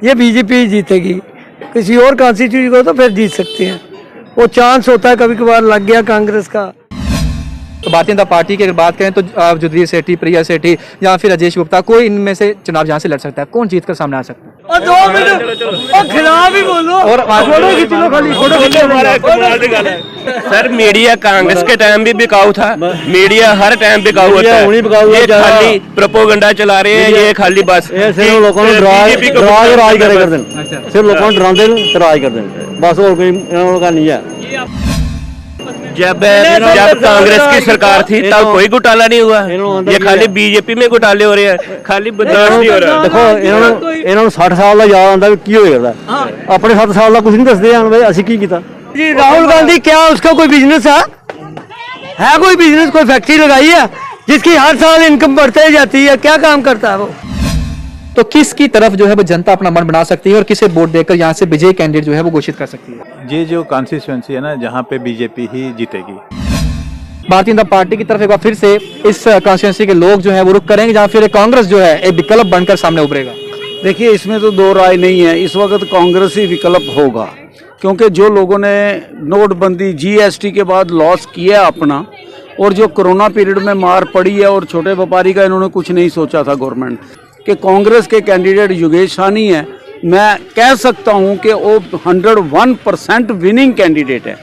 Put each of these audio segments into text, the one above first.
ये बीजेपी जीतेगी। किसी और कॉन्स्टिट्यूंसी को तो फिर जीत सकते हैं, वो चांस होता है कभी कभार लग गया कांग्रेस का। तो भारतीय जनता पार्टी की अगर बात करें तो जुगवीर सेठी, प्रिया सेठी या फिर राजेश गुप्ता, कोई इनमें से चुनाव यहाँ से लड़ सकता है, कौन जीत कर सामने आ सकता है? और 2 मिनट और खिलाफ ही बोलो और फोटो खींच लो, खाली फोटो खींच लो। सर मीडिया कांग्रेस के टाइम भी बिकाऊ था, मीडिया हर टाइम बिकाऊ होता है। ये खाली प्रोपोगंडा चला रहे हैं, ये खाली बस सिर्फ लोगों को राज करे कर दें, सिर्फ लोगों को डराते हैं राज कर दें, बस और कोई इन्होंने का नहीं है। जब कांग्रेस की सरकार थी तब कोई घोटाला नहीं हुआ, ये खाली बीजेपी में घोटाले हो रहे हैं, खाली बदनाम नहीं हो रहा। देखो इन्होंने 60 साल का याद आता की हो जाता अपने 7 साल का कुछ नहीं दसते भाई असं की किया जी। राहुल गांधी क्या उसका कोई बिजनेस है कोई बिजनेस, कोई फैक्ट्री लगाई है जिसकी हर साल इनकम बढ़ते जाती है? क्या काम करता है वो? तो किसकी तरफ जो है वो जनता अपना मन बना सकती है और किसे वोट देकर यहाँ से विजयी कैंडिडेट जो है वो घोषित कर सकती है? ये जो कॉन्स्टिट्यूएंसी है ना, जहाँ पे बीजेपी ही जीतेगी। भारतीय जनता पार्टी की तरफ एक बार फिर से इस कॉन्स्टिट्यूएंसी के लोग जो है वो रुख करेंगे जहाँ फिर कांग्रेस जो है एक विकल्प बनकर सामने उभरेगा। देखिए इसमें तो 2 राय नहीं है, इस वक्त कांग्रेस ही विकल्प होगा, क्योंकि जो लोगों ने नोटबंदी जीएसटी के बाद लॉस किया अपना, और जो कोरोना पीरियड में मार पड़ी है और छोटे व्यापारी का इन्होंने कुछ नहीं सोचा था गवर्नमेंट कि कांग्रेस के कैंडिडेट योगेश साहनी है। मैं कह सकता हूं कि वो 101% विनिंग कैंडिडेट है।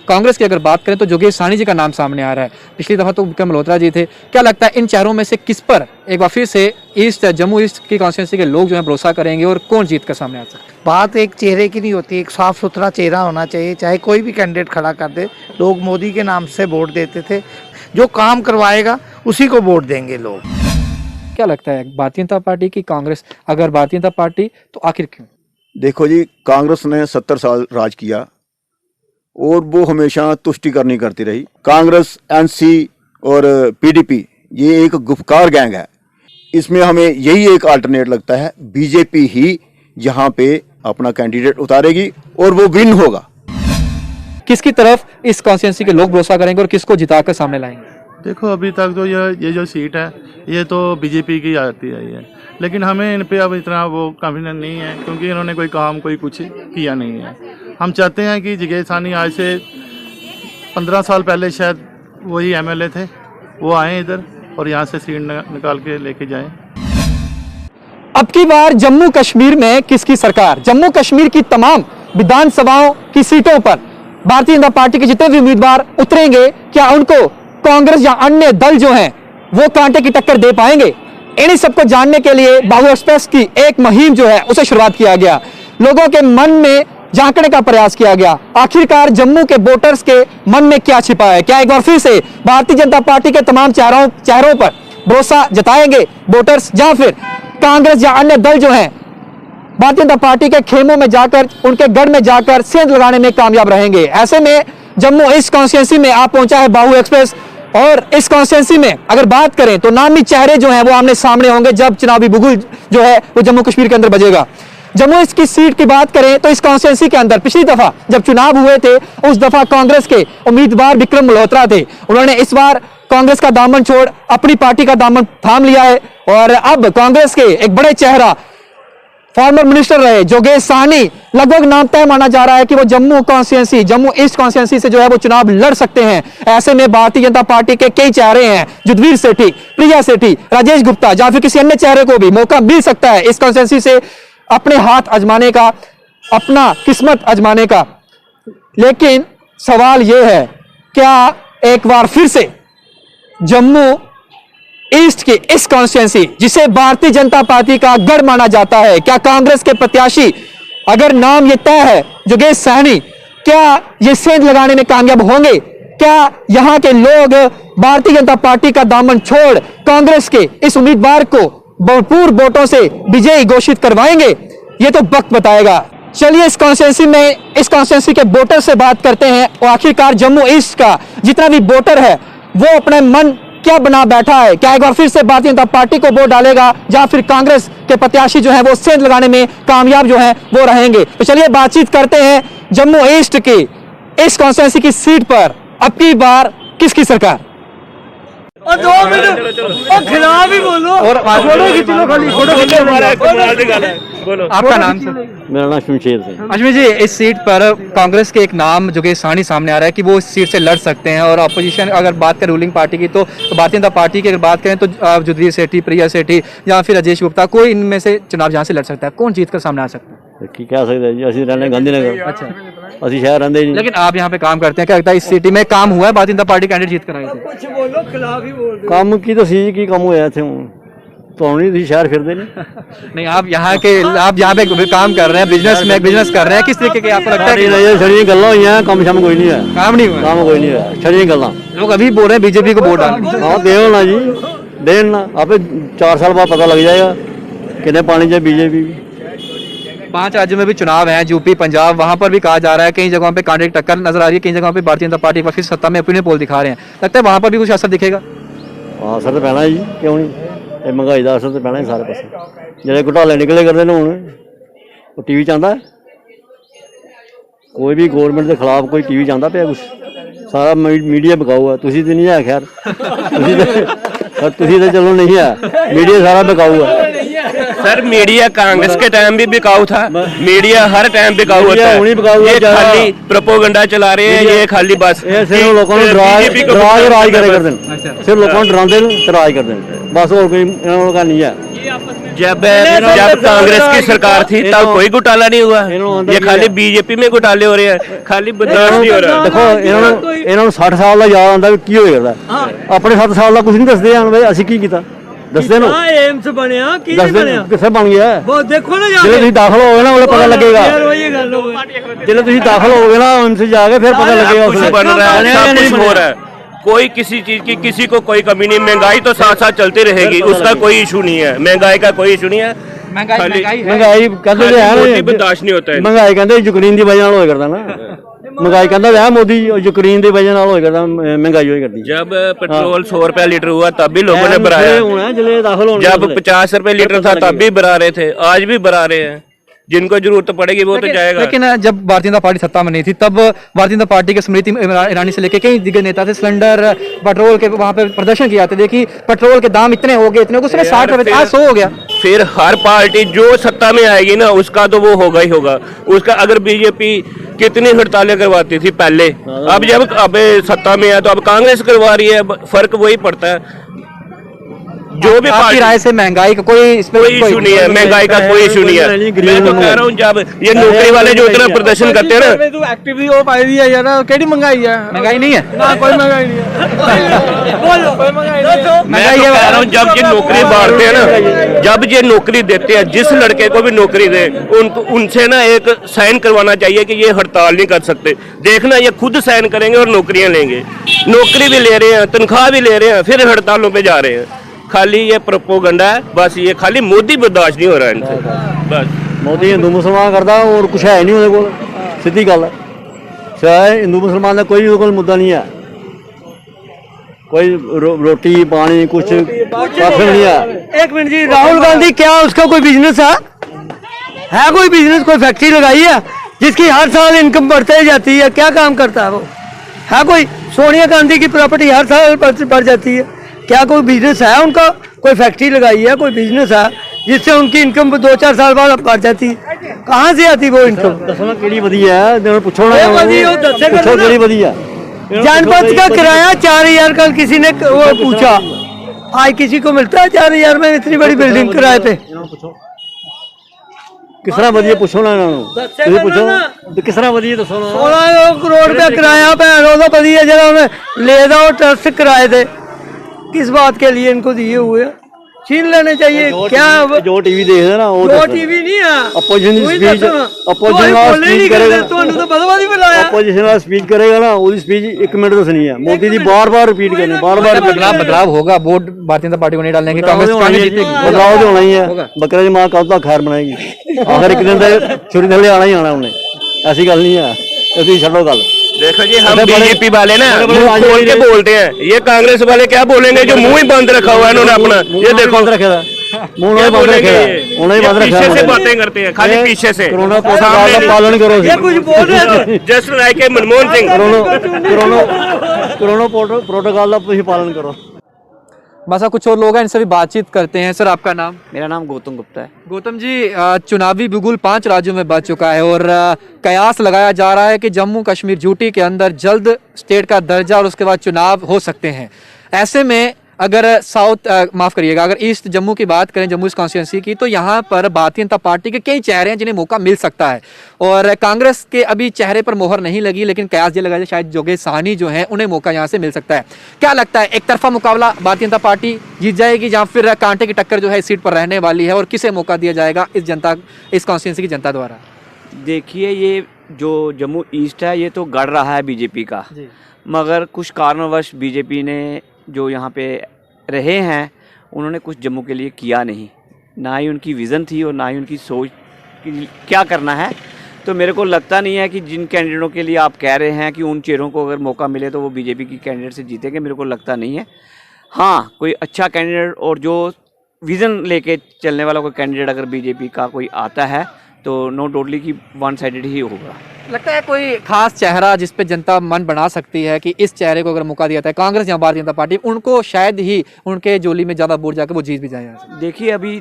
कांग्रेस की अगर बात करें तो योगेश साहनी जी का नाम सामने आ रहा है, पिछली दफा तो विक्रम मल्होत्रा जी थे। क्या लगता है इन चारों में से किस पर एक बार फिर से जम्मू ईस्ट की कॉन्स्टिट्यूंसी के लोग जो है भरोसा करेंगे और कौन जीत कर सामने आ सकता है? बात एक चेहरे की नहीं होती, एक साफ सुथरा चेहरा होना चाहिए। चाहे कोई भी कैंडिडेट खड़ा कर दे, लोग मोदी के नाम से वोट देते थे, जो काम करवाएगा उसी को वोट देंगे लोग। क्या लगता है भारतीय जनता पार्टी की कांग्रेस? अगर भारतीय जनता पार्टी तो आखिर क्यों? देखो जी, कांग्रेस ने 70 साल राज किया और वो हमेशा तुष्टिकरनी करती रही। कांग्रेस, एनसी और पीडीपी ये एक गुफकार गैंग है। इसमें हमें यही एक अल्टरनेट लगता है, बीजेपी ही यहाँ पे अपना कैंडिडेट उतारेगी और वो विन होगा। किसकी तरफ इस कॉन्स्टिट्यूंसी के लोग भरोसा करेंगे और किसको जिताकर सामने लाएंगे? देखो अभी तक तो ये जो सीट है ये तो बीजेपी की आती रही है, लेकिन हमें इन पे अब इतना वो कॉन्फिडेंस नहीं है, क्योंकि इन्होंने कोई काम कोई कुछ किया नहीं है। हम चाहते हैं कि योगेश साहनी आज से 15 साल पहले शायद वही एमएलए थे, वो आए इधर और यहाँ से सीट निकाल के लेके जाएं। अब की बार जम्मू कश्मीर में किसकी सरकार? जम्मू कश्मीर की तमाम विधानसभाओं की सीटों पर भारतीय जनता पार्टी के जितने भी उम्मीदवार उतरेंगे, क्या उनको कांग्रेस या अन्य दल जो हैं वो कांटे की टक्कर दे पाएंगे? इन्हीं सबको जानने के लिए बाहु एक्सप्रेस की एक मुहिम जो है उसे शुरुआत किया गया, लोगों के मन में झांकने का प्रयास किया गया। आखिरकार जम्मू के वोटर्स के मन में क्या छिपा है? क्या एक बार फिर से भारतीय जनता पार्टी के तमाम चेहरों पर भरोसा जताएंगे वोटर्स, या फिर कांग्रेस या अन्य दल जो हैं भारतीय जनता पार्टी के खेमों में जाकर, उनके गढ़ में जाकर सेंध लगाने में कामयाब रहेंगे? ऐसे में जम्मू ईस्ट कॉन्स्टिट्यूंसी में आप पहुंचा है बाहु एक्सप्रेस, और इस कॉन्स्टिट्यूंसी में अगर बात करें तो नामी चेहरे जो हैं वो आमने सामने होंगे जब चुनावी बुगुल जो है वो जम्मू कश्मीर के अंदर बजेगा। जम्मू ईस्ट की सीट की बात करें तो इस कॉन्स्टिट्यूंसी के अंदर पिछली दफा जब चुनाव हुए थे उस दफा कांग्रेस के उम्मीदवार विक्रम मल्होत्रा थे। उन्होंने इस बार कांग्रेस का दामन छोड़ अपनी पार्टी का दामन थाम लिया है, और अब कांग्रेस के एक बड़े चेहरा फॉर्मर मिनिस्टर रहे योगेश साहनी, लगभग नाम तय माना जा रहा है कि वो जम्मू ईस्ट कॉन्स्टिट्यूंसी से जो है वो चुनाव लड़ सकते हैं। ऐसे में भारतीय जनता पार्टी के कई चेहरे हैं, जुगवीर सेठी, प्रिया सेठी, राजेश गुप्ता, या फिर किसी अन्य चेहरे को भी मौका मिल सकता है इस कॉन्स्टिट्यूंसी से अपने हाथ आजमाने का, अपना किस्मत आजमाने का। लेकिन सवाल यह है, क्या एक बार फिर से जम्मू ईस्ट की इस कॉन्स्टिट्यूंसी जिसे भारतीय जनता पार्टी का गढ़ माना जाता है, क्या कांग्रेस के प्रत्याशी, अगर नाम ये तय है योगेश साहनी, क्या ये सेंध लगाने में कामयाब होंगे? क्या यहां के लोग भारतीय जनता पार्टी का दामन छोड़ कांग्रेस के इस उम्मीदवार को भरपूर वोटों से विजयी घोषित करवाएंगे? ये तो वक्त बताएगा। चलिए इस कॉन्स्टिट्यूंसी के वोटर से बात करते हैं, और आखिरकार जम्मू ईस्ट का जितना भी वोटर है वो अपने मन क्या बना बैठा है? क्या एक बार फिर से भारतीय जनता पार्टी को वोट डालेगा, या फिर कांग्रेस के प्रत्याशी जो है वो सेंध लगाने में कामयाब जो है वो रहेंगे? तो चलिए बातचीत करते हैं जम्मू ईस्ट की इस कॉन्स्टिट्यूंसी की सीट पर अब की बार किसकी सरकार? और 2 मिनट और खिलाफ ही बोलो और फोटो खींच लो खाली, फोटो खींच लो। बोलो आपका नाम सर? मेरा नाम शमशेर सिंह। अश्विन जी, इस सीट पर कांग्रेस के एक नाम जो कि सानी सामने आ रहा है कि वो इस सीट से लड़ सकते हैं, और अपोजिशन अगर बात करें रूलिंग पार्टी की तो भारतीय जनता पार्टी की अगर बात करें तो जुगदीश सेठी, प्रिया सेठी या फिर राजेश गुप्ता, कोई इनमें से चुनाव जहाँ से लड़ सकता है, कौन जीत कर सामने आ सकता है? ਕੀ ਕਹਿ ਸਕਦੇ ਜੀ, ਅਸੀਂ ਰਹਿੰਦੇ ਗਾਂਧੀਨਗਰ। अच्छा, ਅਸੀਂ ਸ਼ਹਿਰ ਰਹਿੰਦੇ ਜੀ। लेकिन आप यहाँ पे काम करते हैं, क्या लगता है इस सिटी में काम हुआ है? भारतीय जनता पार्टी कैंडिडेट जीत कर आए थे। कुछ बोलो खिलाफ ही बोल दो। ਕੰਮ ਕੀ ਦੱਸੀ ਜੀ, ਕੀ ਕੰਮ ਹੋਇਆ ਇੱਥੇ ਹੁਣ? ਤੁਹਾਨੂੰ ਨਹੀਂ, ਤੁਸੀਂ ਸ਼ਹਿਰ ਫਿਰਦੇ ਨਹੀਂ। नहीं, आप यहाँ पे काम कर रहे हैं, बिजनेस कर रहे हैं, किस तरीके के आपको लगता है कि ਇਹ ਛੜੀਆਂ ਗੱਲਾਂ ਹੋਈਆਂ, ਕੰਮ ਸ਼ਮ ਕੋਈ ਨਹੀਂ ਹੋਇਆ। काम नहीं हुआ? ਕੰਮ ਕੋਈ ਨਹੀਂ ਹੋਇਆ, ਛੜੀਆਂ ਗੱਲਾਂ। लोग अभी बोल रहे हैं बीजेपी को वोट डालने। ਹਾਂ ਦੇਓ ਨਾ ਜੀ, ਦੇਣ ਨਾ, ਆਪੇ 4 ਸਾਲ ਬਾਅਦ ਪਤਾ ਲੱਗ जाएगा कितने पानी चाहिए बीजेपी। 5 राज्यों में भी चुनाव है, यूपी, पंजाब, वहां पर भी कहा जा रहा है कई जगहों पे कैंडिडेट टक्कर नजर आ रही है, कई जगहों पे भारतीय जनता पार्टी फिर सत्ता में ओपिनियन पोल दिखा रहे हैं, लगता है वहां पर भी कुछ असर दिखेगा? ਹਾਂ ਅਸਰ ਤਾਂ ਪੈਣਾ ਜੀ, ਕਿਉਂ ਨਹੀਂ? ਇਹ ਮਹਿੰਗਾਈ ਦਾ ਅਸਰ ਤਾਂ ਪੈਣਾ ਹੀ ਸਾਰੇ ਪਾਸੇ। ਜਿਹੜੇ ਘੁਟਾਲੇ ਨਿਕਲੇ ਕਰਦੇ ਨੇ ਹੁਣ, ਉਹ ਟੀਵੀ 'ਚ ਆਉਂਦਾ। ਕੋਈ ਵੀ ਗੌਰਮੈਂਟ ਦੇ ਖਿਲਾਫ ਕੋਈ ਟੀਵੀ 'ਚ ਆਉਂਦਾ ਪਿਆ ਕੁਛ? ਸਾਰਾ ਮੀਡੀਆ ਵਿਕਾਊ ਹੈ। ਤੁਸੀਂ ਤਾਂ ਨਹੀਂ ਹੈ, ਖੈਰ ਤੁਸੀਂ ਤਾਂ ਚਲੋ नहीं है, मीडिया सारा बिकाऊ है। सर मीडिया कांग्रेस के टाइम भी बिकाऊ था, मीडिया हर टाइम बिकाऊ होता है। ये खाली प्रोपोगंडा चला रहे हैं, ये खाली बस सिर्फ लोगों को डरा के राज करे करते हैं, सिर्फ लोगों को डराते हैं तो राज करते हैं, बस और कोई इन्होंने का नहीं है। जब कांग्रेस की सरकार थी तब कोई घोटाला नहीं हुआ, ये खाली बीजेपी में घोटाले हो रहे हैं, खाली बदनाम नहीं हो रहा। देखो इन्होंने 60 साल का याद आंदा की हो जाता, अपने 7 साल का कुछ नहीं दसते हैं भाई ਅਸੀਂ ਕੀ ਕੀਤਾ, ਦੱਸਦੇ ਨੂੰ। एम्स बनया की नहीं बनया, किसे बन गया? वो देखो ना ਜਦੋਂ ਤੁਸੀਂ ਦਾਖਲ ਹੋਗੇ ਨਾ ਉਹਲੇ ਪਤਾ ਲੱਗੇਗਾ, यार वही गल हो गई। ਜਦੋਂ ਤੁਸੀਂ ਦਾਖਲ ਹੋਗੇ ਨਾ एम्स जाके फिर पता लगेगा कुछ बन रहा है, सब कुछ हो रहा है, कोई किसी चीज की किसी को कोई कमी नहीं। महंगाई तो साथ साथ चलती रहेगी, उसका कोई इशू नहीं है, महंगाई का कोई इशू नहीं है। महंगाई कहते हैं बर्दाश्त नहीं होता है। महंगाई कहते यूक्रेन की वजह होया करता ना, महंगाई कहता है मोदी यूक्रेन की वजह होया करता, महंगाई होया करती। जब पेट्रोल 100 रुपया लीटर हुआ तब भी लोगों ने बढ़ाया, जब 50 रुपए लीटर था तब भी बढ़ा रहे थे, आज भी बढ़ा रहे हैं। जिनको जरूरत पड़ेगी वो तो जाएगा। लेकिन जब भारतीय जनता पार्टी सत्ता में नहीं थी तब भारतीय जनता पार्टी के स्मृति ईरानी से लेकर कई दिग्गज नेता थे, सिलेंडर पेट्रोल के वहां पे प्रदर्शन किया था, देखिए पेट्रोल के दाम इतने हो गए, इतने कुछ 60 रुपए, आज 100 हो गया। फिर हर पार्टी जो सत्ता में आएगी ना उसका तो वो होगा ही होगा उसका। अगर बीजेपी कितनी हड़तालें करवाती थी पहले, अब जब अब सत्ता में है तो अब कांग्रेस करवा रही है, फर्क वही पड़ता है। जो भी आपकी राय से महंगाई का कोई इशू नहीं है, महंगाई का कोई इशू नहीं है। मैं तो कह रहा हूँ जब ये नौकरी वाले जो इतना प्रदर्शन करते हैं ना, तू एक्टिवली हो पाई दी है यार, केडी महंगाई है? महंगाई नहीं है ना, कोई महंगाई नहीं है। बोलो कोई महंगाई नहीं है। मैं तो कह रहा हूँ जब ये नौकरी बांटते हैं ना, जब ये नौकरी देते हैं, जिस लड़के को भी नौकरी दे उनको उनसे ना एक साइन करवाना चाहिए कि ये हड़ताल नहीं कर सकते। देखना ये खुद साइन करेंगे और नौकरियां लेंगे, नौकरी भी ले रहे हैं, तनख्वाह भी ले रहे हैं, फिर हड़तालों पे जा रहे हैं। खाली ये प्रोपोगंडा है, बस ये खाली मोदी बर्दाश्त नहीं हो रहा है इनसे, बस। मोदी हिंदू मुसलमान करता और कुछ है नहीं ਉਹਦੇ ਕੋਲ, सीधी गल है। चाहे हिंदू मुसलमान का कोई ਉਹਦੇ ਕੋਲ मुद्दा नहीं है, कोई रोटी पानी कुछ नहीं है। एक मिनट जी, राहुल गांधी क्या उसका कोई बिजनेस है कोई बिजनेस, कोई फैक्ट्री लगाई है जिसकी हर साल इनकम बढ़ते जाती है? क्या काम करता है वो? है कोई? सोनिया गांधी की प्रॉपर्टी हर साल बढ़ जाती है, क्या कोई बिजनेस है उनका? कोई फैक्ट्री लगाई है, कोई बिजनेस है जिससे उनकी इनकम 2-4 साल बाद बढ़ जाती है? कहाँ से आती वो इनकम? दसो ना केड़ी वधिया है, पूछो ना पूछो केड़ी वधिया। जनपद का किराया 4000 कल किसी ने वो पूछा, आज किसी को मिलता है 4000 में इतनी बड़ी बिल्डिंग किराए पे? किस तरह वधिया पूछो ना इन्होंने, पूछो किस तरह वधिया दसो ना। 16 करोड़ रुपया किराया भैन वो वधिया जरा उन्हें ले दो ट्रस्ट किराए थे, किस बात के लिए इनको दिए हुए? छीन लेने चाहिए क्या? जो टीवी देख रहे ना वो टीवी नहीं है, अपोजिशन स्पीच वाला स्पीच करेगा ना, वो स्पीच 1 मिनट दसनी है, मोदी जी बार-बार रिपीट करनी, बार-बार बदलाव होगा, वोट भारतीय जनता पार्टी को नहीं डालने की, कांग्रेस बदलाव तो होना ही है। बकरे की मां कब तक खैर बनाएगी, आखिर एक दिन छुरी थले आना ही आना उन्हें, ऐसी गल नहीं है, ऐसी छो गल। देखो जी हम बीजेपी वाले ना मुंह खोल के बोलते हैं, ये कांग्रेस वाले क्या बोलेंगे जो मुंह ही बंद रखा हुआ है इन्होंने अपना, ये देखो बंद रखे मुंह बंद रखे, पीछे से बातें करते हैं, खाली पीछे से। कोरोना प्रोटोकॉल का पालन करो, ये कुछ बोल रहे थे just like Manmohan Singh. Corona protocol का पालन करो। बस कुछ और लोग हैं, इनसे भी बातचीत करते हैं। सर आपका नाम? मेरा नाम गौतम गुप्ता है। गौतम जी, चुनावी बिगुल 5 राज्यों में बज चुका है और कयास लगाया जा रहा है कि जम्मू कश्मीर यूटी के अंदर जल्द स्टेट का दर्जा और उसके बाद चुनाव हो सकते हैं। ऐसे में अगर माफ करिएगा, अगर ईस्ट जम्मू की बात करें, जम्मू ईस्ट कॉन्स्टिट्यूंसी की, तो यहाँ पर भारतीय जनता पार्टी के कई चेहरे हैं जिन्हें मौका मिल सकता है और कांग्रेस के अभी चेहरे पर मोहर नहीं लगी, लेकिन कयास ये लगा है शायद जोगेश साहनी जो है उन्हें मौका यहाँ से मिल सकता है। क्या लगता है, एक तरफा मुकाबला भारतीय जनता पार्टी जीत जाएगी या फिर कांटे की टक्कर जो है इस सीट पर रहने वाली है और किसे मौका दिया जाएगा इस कॉन्स्टिट्यूंसी की जनता द्वारा? देखिए, ये जो जम्मू ईस्ट है ये तो गढ़ रहा है बीजेपी का, मगर कुछ कारणवश बीजेपी ने जो यहाँ पे रहे हैं उन्होंने कुछ जम्मू के लिए किया नहीं, ना ही उनकी विज़न थी और ना ही उनकी सोच कि क्या करना है। तो मेरे को लगता नहीं है कि जिन कैंडिडेटों के लिए आप कह रहे हैं कि उन चेहरों को अगर मौका मिले तो वो बीजेपी की कैंडिडेट से जीतेंगे, मेरे को लगता नहीं है। हाँ, कोई अच्छा कैंडिडेट और जो विज़न लेके चलने वाला कोई कैंडिडेट अगर बीजेपी का कोई आता है तो नो डाउटली कि वन साइडेड ही होगा। लगता है कोई खास चेहरा जिस पे जनता मन बना सकती है कि इस चेहरे को अगर मौका दिया जाता है, कांग्रेस या भारतीय जनता पार्टी, उनको शायद ही उनके जोली में ज़्यादा वोट जाकर वो जीत भी जाए यहाँ से? देखिए, अभी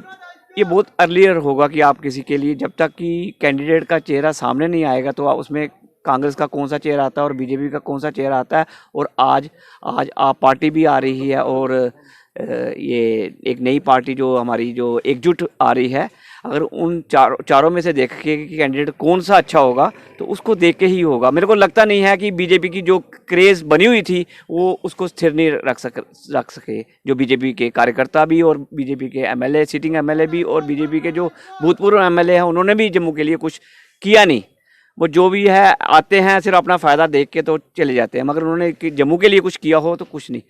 ये बहुत अर्लियर होगा कि आप किसी के लिए, जब तक कि कैंडिडेट का चेहरा सामने नहीं आएगा तो उसमें कांग्रेस का कौन सा चेहरा आता है और बीजेपी का कौन सा चेहरा आता है। और आज आप पार्टी भी आ रही है और ये एक नई पार्टी जो हमारी जो एकजुट आ रही है, अगर उन चारों में से देख के कि कैंडिडेट कौन सा अच्छा होगा तो उसको देख के ही होगा। मेरे को लगता नहीं है कि बीजेपी की जो क्रेज़ बनी हुई थी वो उसको स्थिर नहीं रख सके जो बीजेपी के कार्यकर्ता भी और बीजेपी के एमएलए, सिटिंग एमएलए भी और बीजेपी के जो भूतपूर्व एमएलए हैं, उन्होंने भी जम्मू के लिए कुछ किया नहीं। वो जो भी है आते हैं सिर्फ अपना फ़ायदा देख के तो चले जाते हैं, मगर उन्होंने जम्मू के लिए कुछ किया हो तो कुछ नहीं।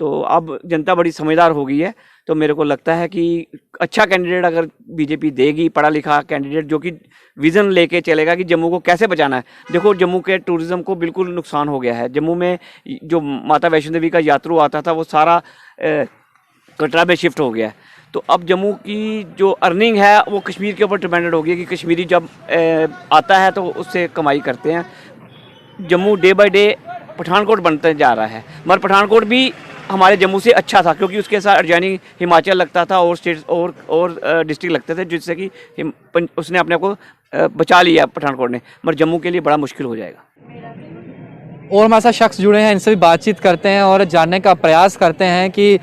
तो अब जनता बड़ी समझदार हो गई है, तो मेरे को लगता है कि अच्छा कैंडिडेट अगर बीजेपी देगी, पढ़ा लिखा कैंडिडेट जो कि विज़न लेके चलेगा कि जम्मू को कैसे बचाना है। देखो, जम्मू के टूरिज़्म को बिल्कुल नुकसान हो गया है। जम्मू में जो माता वैष्णो देवी का यात्रु आता था वो सारा कटरा में शिफ्ट हो गया है। तो अब जम्मू की जो अर्निंग है वो कश्मीर के ऊपर डिपेंडेंट हो गई है कि कश्मीरी जब आता है तो उससे कमाई करते हैं। Jammu day by day Pathankot बनते जा रहा है, मगर पठानकोट भी हमारे जम्मू से अच्छा था क्योंकि उसके साथ अर्जानी हिमाचल लगता था और स्टेट और डिस्ट्रिक्ट लगते थे, जिससे कि उसने अपने को बचा लिया पठानकोट ने, मगर जम्मू के लिए बड़ा मुश्किल हो जाएगा। और हमारे साथ शख्स जुड़े हैं, इनसे भी बातचीत करते हैं और जानने का प्रयास करते हैं कि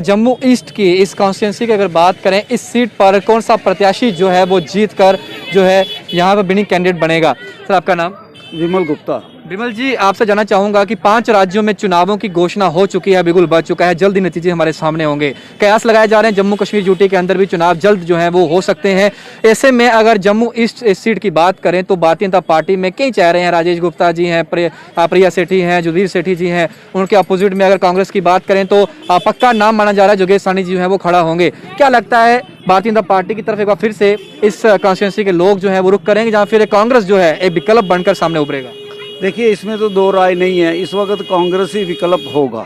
जम्मू ईस्ट की इस कॉन्स्टिट्यूंसी की अगर बात करें, इस सीट पर कौन सा प्रत्याशी जो है वो जीत कर जो है यहाँ पर विनिंग कैंडिडेट बनेगा। सर आपका नाम? विमल गुप्ता। विमल जी, आपसे जानना चाहूंगा कि 5 राज्यों में चुनावों की घोषणा हो चुकी है, बिगुल बज चुका है, जल्द ही नतीजे हमारे सामने होंगे। कयास लगाए जा रहे हैं जम्मू कश्मीर यूटी के अंदर भी चुनाव जल्द जो है वो हो सकते हैं। ऐसे में अगर जम्मू ईस्ट इस सीट की बात करें तो भारतीय जनता पार्टी में कई चेहरे हैं, राजेश गुप्ता जी हैं, प्रिया सेठी हैं, जुधीर सेठी जी हैं। उनके अपोजिट में अगर कांग्रेस की बात करें तो पक्का नाम माना जा रहा है जोगेश साहनी जी है वो खड़ा होंगे। क्या लगता है, भारतीय जनता पार्टी की तरफ एक बार फिर से इस कॉन्स्टिट्यूंसी के लोग जो है वो रुख करेंगे या फिर कांग्रेस जो है एक विकल्प बनकर सामने उभरेगा? देखिए, इसमें तो दो राय नहीं है, इस वक्त कांग्रेस ही विकल्प होगा,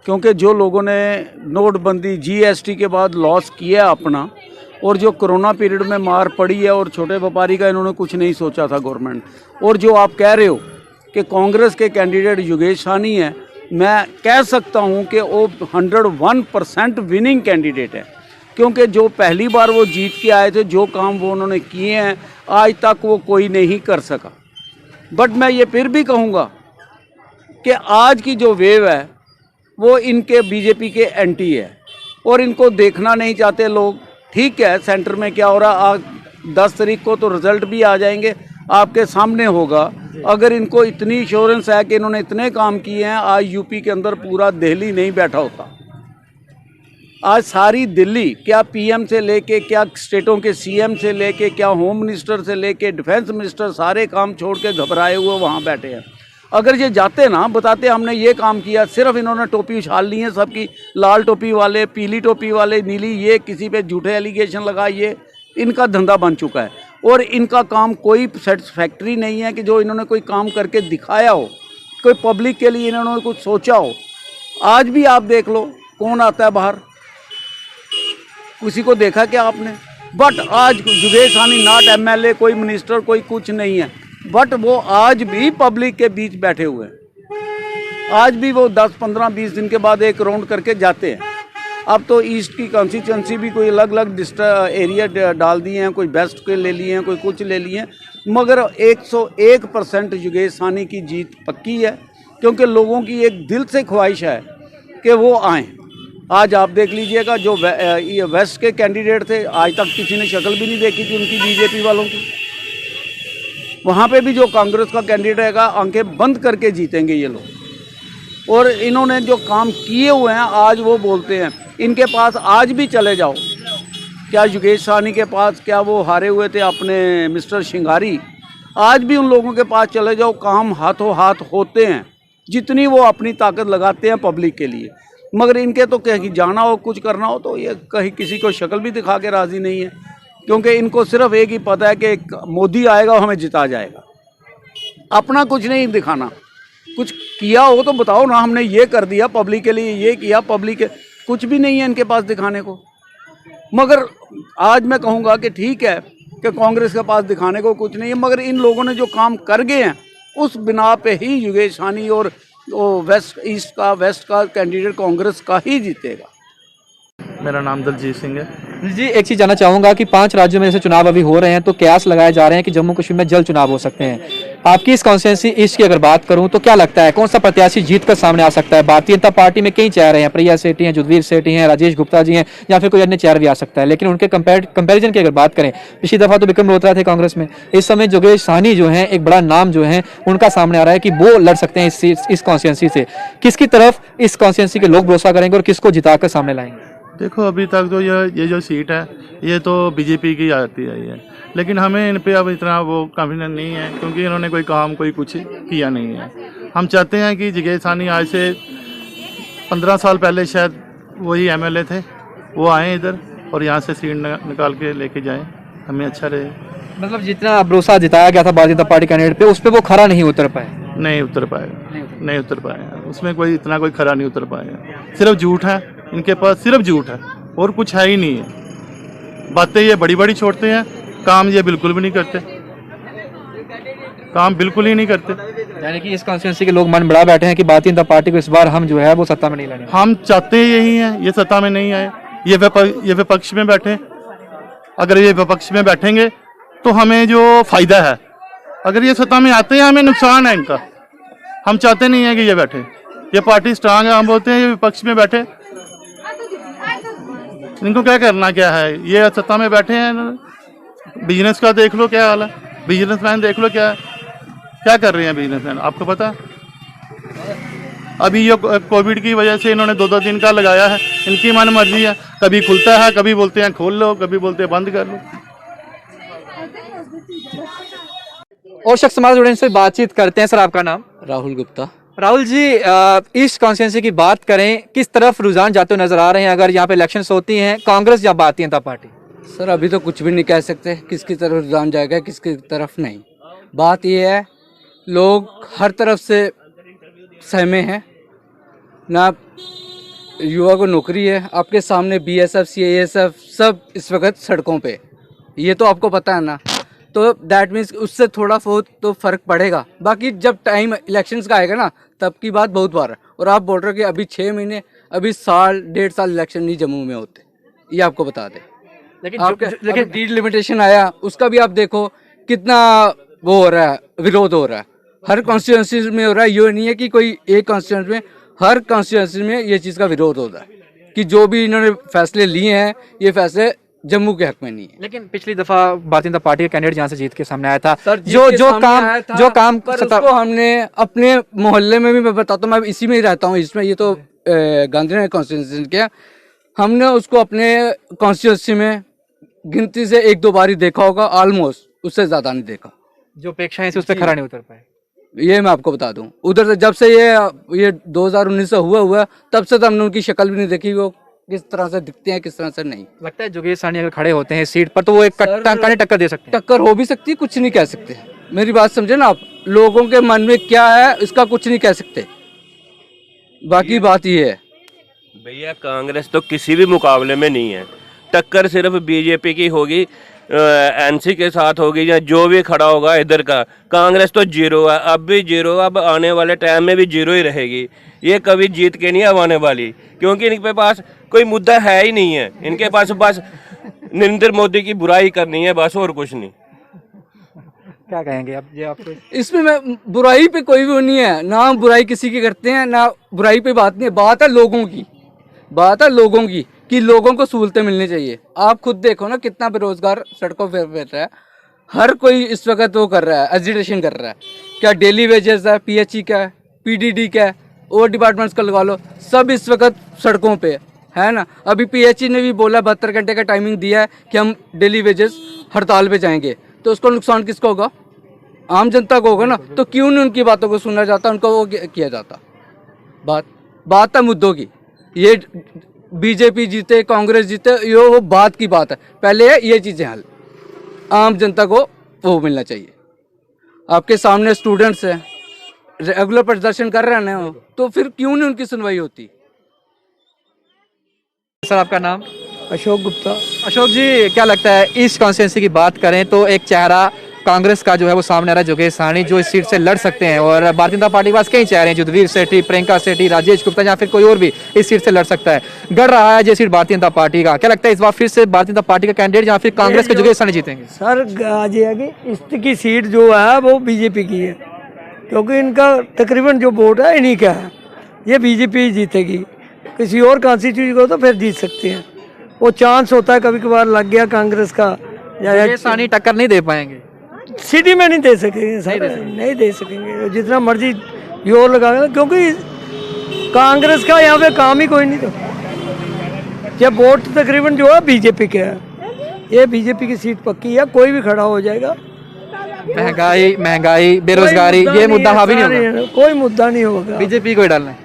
क्योंकि जो लोगों ने नोटबंदी जीएसटी के बाद लॉस किया अपना और जो कोरोना पीरियड में मार पड़ी है और छोटे व्यापारी का इन्होंने कुछ नहीं सोचा था गवर्नमेंट। और जो आप कह रहे हो कि कांग्रेस के कैंडिडेट योगेश साहनी है, मैं कह सकता हूं कि वो 101% विनिंग कैंडिडेट है, क्योंकि जो पहली बार वो जीत के आए थे, जो काम वो उन्होंने किए हैं आज तक वो कोई नहीं कर सका। बट मैं ये फिर भी कहूँगा कि आज की जो वेव है वो इनके बीजेपी के एंटी है और इनको देखना नहीं चाहते लोग। ठीक है, सेंटर में क्या हो रहा, आज 10 तारीख को तो रिजल्ट भी आ जाएंगे, आपके सामने होगा। अगर इनको इतनी इंश्योरेंस है कि इन्होंने इतने काम किए हैं, आज यूपी के अंदर पूरा दिल्ली नहीं बैठा होता। आज सारी दिल्ली, क्या पीएम से लेके, क्या स्टेटों के सीएम से लेके, क्या होम मिनिस्टर से लेके डिफेंस मिनिस्टर, सारे काम छोड़ के घबराए हुए वहाँ बैठे हैं। अगर ये जाते ना, बताते हमने ये काम किया, सिर्फ इन्होंने टोपी उछाल ली है सबकी, लाल टोपी वाले, पीली टोपी वाले, नीली, ये किसी पे झूठे एलिगेशन लगाइए, इनका धंधा बन चुका है। और इनका काम कोई सेटिस्फैक्ट्री नहीं है कि जो इन्होंने कोई काम करके दिखाया हो, कोई पब्लिक के लिए इन्होंने कुछ सोचा हो। आज भी आप देख लो कौन आता है बाहर, किसी को देखा क्या आपने? बट आज जोगेश साहनी नॉट एमएलए, कोई मिनिस्टर, कोई कुछ नहीं है, बट वो आज भी पब्लिक के बीच बैठे हुए हैं। आज भी वो 10, 15, 20 दिन के बाद एक राउंड करके जाते हैं। अब तो ईस्ट की कॉन्स्टिट्यूंसी भी कोई अलग अलग एरिया डाल दिए हैं, कोई वेस्ट के ले लिए हैं, कोई कुछ ले लिए हैं, मगर 101% योगेश साहनी की जीत पक्की है, क्योंकि लोगों की एक दिल से ख्वाहिश है कि वो आएँ। आज आप देख लीजिएगा, जो ये वेस्ट के कैंडिडेट थे, आज तक किसी ने शक्ल भी नहीं देखी थी उनकी, बीजेपी वालों की। वहाँ पे भी जो कांग्रेस का कैंडिडेट रहेगा, आंखें बंद करके जीतेंगे ये लोग। और इन्होंने जो काम किए हुए हैं, आज वो बोलते हैं, इनके पास आज भी चले जाओ, क्या योगेश साहनी के पास, क्या वो हारे हुए थे अपने मिस्टर शिंगारी, आज भी उन लोगों के पास चले जाओ, काम हाथों हाथ होते हैं, जितनी वो अपनी ताकत लगाते हैं पब्लिक के लिए। मगर इनके तो कहीं जाना हो, कुछ करना हो, तो ये कहीं किसी को शक्ल भी दिखा के राज़ी नहीं है, क्योंकि इनको सिर्फ एक ही पता है कि मोदी आएगा हमें जिता जाएगा। अपना कुछ नहीं दिखाना, कुछ किया हो तो बताओ ना, हमने ये कर दिया पब्लिक के लिए, ये किया पब्लिक के, कुछ भी नहीं है इनके पास दिखाने को। मगर आज मैं कहूँगा कि ठीक है कि कांग्रेस के पास दिखाने को कुछ नहीं है, मगर इन लोगों ने जो काम कर गए हैं उस बिना पे ही योगेश साहनी और वेस्ट का कैंडिडेट कांग्रेस का ही जीतेगा। मेरा नाम दलजीत सिंह है। जी, एक चीज़ जानना चाहूँगा कि 5 राज्यों में से चुनाव अभी हो रहे हैं, तो कयास लगाए जा रहे हैं कि जम्मू कश्मीर में जल्द चुनाव हो सकते हैं। आपकी इस कॉन्स्टिट्यूंसी ईस्ट की अगर बात करूँ तो क्या लगता है कौन सा प्रत्याशी जीत कर सामने आ सकता है? भारतीय जनता पार्टी में कई चेहरे हैं, प्रिया सेठी हैं, जुगवीर सेठी हैं, राजेश गुप्ता जी हैं, या फिर कोई अन्य चेहरा भी आ सकता है, लेकिन उनके कंपेरिजन की अगर बात करें, पिछली दफ़ा तो विक्रम मल्होत्रा थे कांग्रेस में, इस समय योगेश साहनी जो है एक बड़ा नाम जो है उनका सामने आ रहा है कि वो लड़ सकते हैं इस कॉन्स्टिट्यूंसी से। किसकी तरफ इस कॉन्स्टिट्यूंसी के लोग भरोसा करेंगे और किसको जिताकर सामने लाएंगे? देखो, अभी तक तो ये जो सीट है ये तो बीजेपी की आती रही है, लेकिन हमें इन पे अब इतना वो कॉन्फिडेंस नहीं है, क्योंकि इन्होंने कोई काम कोई कुछ किया नहीं है। हम चाहते हैं कि योगेश साहनी आज से 15 साल पहले शायद वही एमएलए थे, वो आएँ इधर और यहाँ से सीट निकाल के लेके जाएं, हमें अच्छा रहे। मतलब जितना भरोसा जिताया गया था भारतीय जनता पार्टी कैंडिडेट पे, उस पर वो खरा नहीं उतर पाए। नहीं उतर पाएगा, उसमें कोई इतना कोई खरा नहीं उतर पाएगा। सिर्फ झूठ है इनके पास, सिर्फ झूठ है और कुछ है ही नहीं है। बातें ये बड़ी बड़ी छोड़ते हैं, काम ये बिल्कुल भी नहीं करते, काम बिल्कुल ही नहीं करते। यानी कि इस कॉन्स्टिट्यूंसी के लोग मन बढ़ा बैठे हैं कि भारतीय जनता पार्टी को इस बार हम जो है वो सत्ता में नहीं लाने। हम चाहते यही हैं, ये सत्ता में नहीं आए, ये विपक्ष में बैठे। अगर ये विपक्ष में बैठेंगे तो हमें जो फायदा है, अगर ये सत्ता में आते हैं हमें नुकसान है इनका। हम चाहते नहीं है कि ये बैठे, ये पार्टी स्ट्रांग है, हम बोलते हैं ये विपक्ष में बैठे। इनको क्या करना क्या है, ये सत्ता में बैठे हैं। बिजनेस का देख लो क्या हाल है, बिजनेसमैन देख लो क्या कर रहे हैं बिजनेसमैन, आपको पता है। अभी ये कोविड की वजह से इन्होंने 2-2 दिन का लगाया है, इनकी मन मर्जी है, कभी खुलता है, कभी बोलते हैं खोल लो, कभी बोलते हैं बंद कर लो। और शख्स हमारे जुड़े इनसे बातचीत करते हैं। सर, आपका नाम? राहुल गुप्ता। राहुल जी, इस कॉन्स्टिट्यूंसी की बात करें, किस तरफ रुझान जाते हुए नजर आ रहे हैं अगर यहाँ पे इलेक्शंस होती हैं, कांग्रेस या भारतीय जनता पार्टी? सर, अभी तो कुछ भी नहीं कह सकते किसकी तरफ रुझान जाएगा, किसकी तरफ नहीं। बात यह है, लोग हर तरफ से सहमे हैं, ना युवा को नौकरी है, आपके सामने बीएसएफ, सीआईएसएफ सब इस वक्त सड़कों पे, ये तो आपको पता है ना। तो दैट मीन्स उससे थोड़ा बहुत तो फ़र्क पड़ेगा। बाकी जब टाइम इलेक्शंस का आएगा ना, तब की बात बहुत बार है। और आप बोल रहे हो कि अभी 6 महीने, अभी 1.5 साल इलेक्शन नहीं जम्मू में होते, ये आपको बता दें। लेकिन डीड लिमिटेशन आया, उसका भी आप देखो कितना वो हो रहा है, विरोध हो रहा है, हर कॉन्स्टिट्यूंसी में हो रहा है। ये नहीं है कि कोई एक कॉन्स्टिट्यूंसी में, हर कॉन्स्टिट्यूंसी में ये चीज़ का विरोध हो रहा है कि जो भी इन्होंने फैसले लिए हैं, ये फैसले जम्मू के हक में नहीं है। लेकिन पिछली दफा भारतीय जनता पार्टी का कैंडिडेट जहाँ से जीत के सामने आया था, सर, जो काम उसको हमने अपने मोहल्ले में भी, मैं बताता हूँ, मैं इसी में ही रहता हूँ, इसमें ये तो गांधीनगर कॉन्स्टिट्यूंसी के, हमने उसको अपने कॉन्स्टिट्यूंसी में गिनती से 1-2 बार ही देखा होगा, ऑलमोस्ट, उससे ज्यादा नहीं देखा। जो अपेक्षाएं थी उस पर खरा नहीं उतर पाए, ये मैं आपको बता दूं। उधर से जब से ये 2019 से हुआ तब से तो हमने उनकी शक्ल भी नहीं देखी, वो किस तरह से दिखते हैं, किस तरह से नहीं। लगता है योगेश साहनी अगर खड़े होते हैं सीट पर तो वो एक टक्कर दे सकते हैं। टक्कर हो भी सकती है, कुछ नहीं कह सकते। मेरी बात समझे ना आप, लोगों के मन में क्या है इसका कुछ नहीं कह सकते। बाकी बात ये है भैया, कांग्रेस तो किसी भी मुकाबले में नहीं है, टक्कर सिर्फ बीजेपी की होगी। एनसी के साथ होगी या जो भी खड़ा होगा इधर का, कांग्रेस तो जीरो है, अब भी जीरो, अब आने वाले टाइम में भी जीरो ही रहेगी। ये कभी जीत के नहीं आने वाली, क्योंकि इनके पास कोई मुद्दा है ही नहीं है। इनके पास बस नरेंद्र मोदी की बुराई करनी है, बस और कुछ नहीं। क्या कहेंगे आप ये आपको? इसमें मैं बुराई पे कोई भी नहीं है, ना हम बुराई किसी की करते हैं, ना बुराई पे बात नहीं है। बात है लोगों की, बात है लोगों की कि लोगों को सहूलतें मिलनी चाहिए। आप खुद देखो ना कितना बेरोजगार सड़कों पर फिर रहा है, हर कोई इस वक्त वो कर रहा है, एजिटेशन कर रहा है। क्या डेली वेजेस है, पीएचई का है, पीडीडी का है, और डिपार्टमेंट्स का लगा लो, सब इस वक्त सड़कों पे है ना। अभी पीएचई ने भी बोला 72 घंटे का टाइमिंग दिया है कि हम डेली वेजेस हड़ताल पे जाएंगे, तो उसको नुकसान किसको होगा? आम जनता को होगा ना। तो क्यों नहीं उनकी बातों को सुना जाता, उनको वो किया जाता? बात है मुद्दों की। ये बीजेपी जीते कांग्रेस जीते, ये वो बात की बात है, पहले है ये चीज़ें हल। आम जनता को वो मिलना चाहिए। आपके सामने स्टूडेंट्स हैं, रेगुलर प्रदर्शन कर रहे हैं ना, तो फिर क्यों नहीं उनकी सुनवाई होती? सर आपका नाम? अशोक गुप्ता। अशोक जी, क्या लगता है इस कॉन्स्टिट्यूंसी की बात करें तो एक चेहरा कांग्रेस का जो है वो सामने आ रहा है, जोगेश सहनी, जो इस सीट से लड़ सकते हैं, और भारतीय जनता पार्टी के पास कई चेहरे हैं, युद्धवीर सेठी, प्रियंका सेठी, राजेश गुप्ता, या फिर कोई और भी इस सीट से लड़ सकता है। गढ़ रहा है ये सीट भारतीय जनता पार्टी का। क्या लगता है इस बार फिर से भारतीय जनता पार्टी का कैंडिडेट या फिर कांग्रेस के जोगेश सहनी जीतेंगे? सर आज ये है कि इसकी सीट जो है वो बीजेपी की है, क्योंकि इनका तकरीबन जो वोट है इन्हीं का है। ये बीजेपी जीतेगी, किसी और कॉन्स्टिट्यूंसी को तो फिर जीत सकते हैं। वो चांस होता है कभी कभार लग गया कांग्रेस का, या सहनी टक्कर नहीं दे पाएंगे, सिटी में नहीं दे सकेंगे सर, नहीं दे सकेंगे जितना मर्जी जोर लगाएगा, क्योंकि कांग्रेस का यहाँ पे काम ही कोई नहीं था। ये वोट तकरीबन जो है बीजेपी के है, ये बीजेपी की सीट पक्की है, कोई भी खड़ा हो जाएगा। महंगाई बेरोजगारी ये मुद्दा हावी नहीं होगा, कोई मुद्दा नहीं होगा, बीजेपी को ही डालना है।